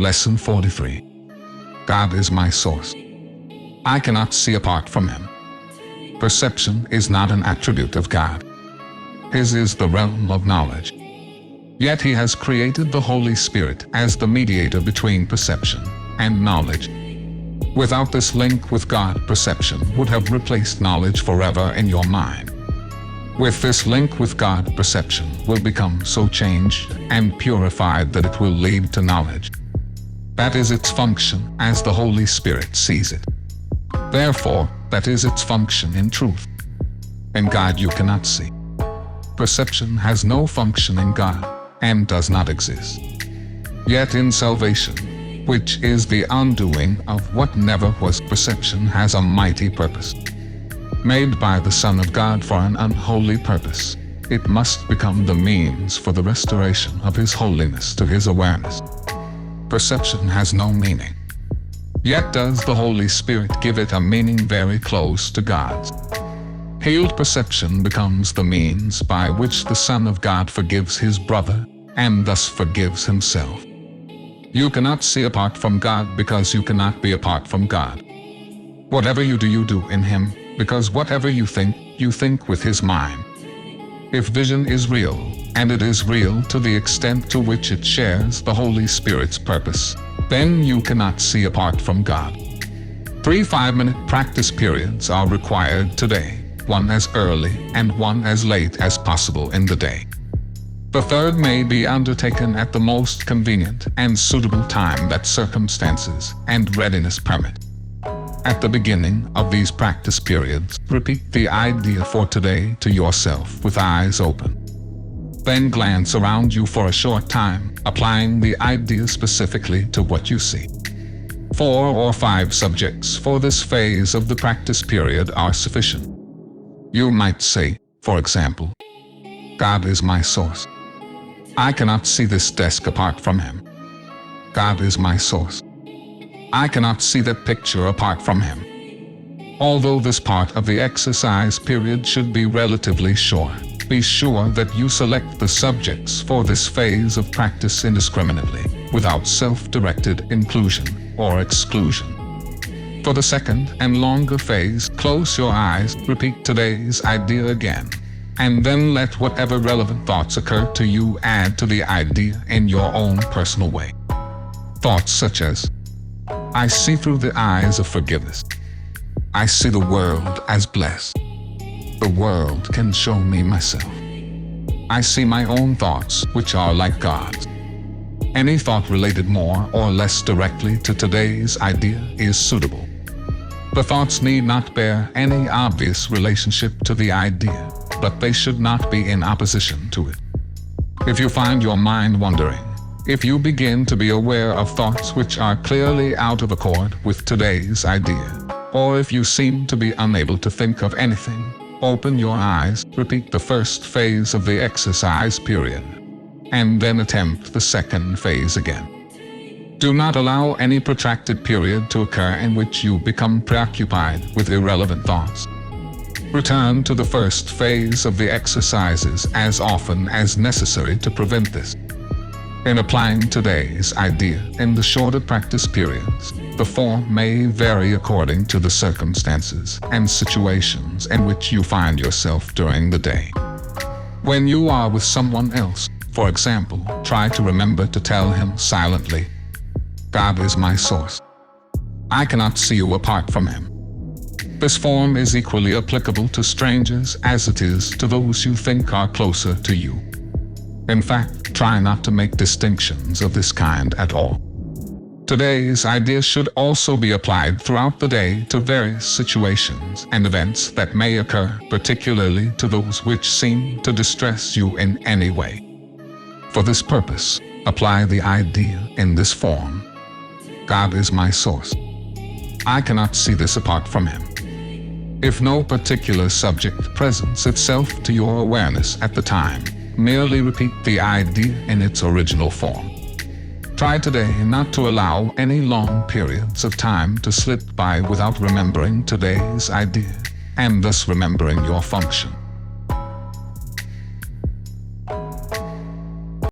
Lesson 43. God is my source. I cannot see apart from Him. Perception is not an attribute of God. His is the realm of knowledge. Yet He has created the Holy Spirit as the mediator between perception and knowledge. Without this link with God, perception would have replaced knowledge forever in your mind. With this link with God, perception will become so changed and purified that it will lead to knowledge. That is its function as the Holy Spirit sees it. Therefore, that is its function in truth. In God you cannot see. Perception has no function in God and does not exist. Yet in salvation, which is the undoing of what never was, perception has a mighty purpose. Made by the Son of God for an unholy purpose, it must become the means for the restoration of His holiness to His awareness. Perception has no meaning. Yet does the Holy Spirit give it a meaning very close to God's. Healed perception becomes the means by which the Son of God forgives His brother and thus forgives Himself. You cannot see apart from God because you cannot be apart from God. Whatever you do in Him, because whatever you think with His mind. If vision is real, and it is real to the extent to which it shares the Holy Spirit's purpose, then you cannot see apart from God. 3 5-minute practice periods are required today, one as early and one as late as possible in the day. The third may be undertaken at the most convenient and suitable time that circumstances and readiness permit. At the beginning of these practice periods, repeat the idea for today to yourself with eyes open. Then glance around you for a short time, applying the idea specifically to what you see. 4 or 5 subjects for this phase of the practice period are sufficient. You might say, for example, God is my source. I cannot see this desk apart from Him. God is my source. I cannot see that picture apart from Him. Although this part of the exercise period should be relatively short, be sure that you select the subjects for this phase of practice indiscriminately, without self-directed inclusion or exclusion. For the second and longer phase, close your eyes, repeat today's idea again, and then let whatever relevant thoughts occur to you add to the idea in your own personal way. Thoughts such as, I see through the eyes of forgiveness. I see the world as blessed. The world can show me myself. I see my own thoughts, which are like God's. Any thought related more or less directly to today's idea is suitable. The thoughts need not bear any obvious relationship to the idea, but they should not be in opposition to it. If you find your mind wandering, if you begin to be aware of thoughts which are clearly out of accord with today's idea, or if you seem to be unable to think of anything, open your eyes, repeat the first phase of the exercise period, and then attempt the second phase again. Do not allow any protracted period to occur in which you become preoccupied with irrelevant thoughts. Return to the first phase of the exercises as often as necessary to prevent this. In applying today's idea in the shorter practice periods, the form may vary according to the circumstances and situations in which you find yourself during the day. When you are with someone else, for example, try to remember to tell him silently, God is my source. I cannot see you apart from Him. This form is equally applicable to strangers as it is to those you think are closer to you. In fact, try not to make distinctions of this kind at all. Today's idea should also be applied throughout the day to various situations and events that may occur, particularly to those which seem to distress you in any way. For this purpose, apply the idea in this form. God is my source. I cannot see this apart from Him. If no particular subject presents itself to your awareness at the time, merely repeat the idea in its original form. Try today not to allow any long periods of time to slip by without remembering today's idea, and thus remembering your function.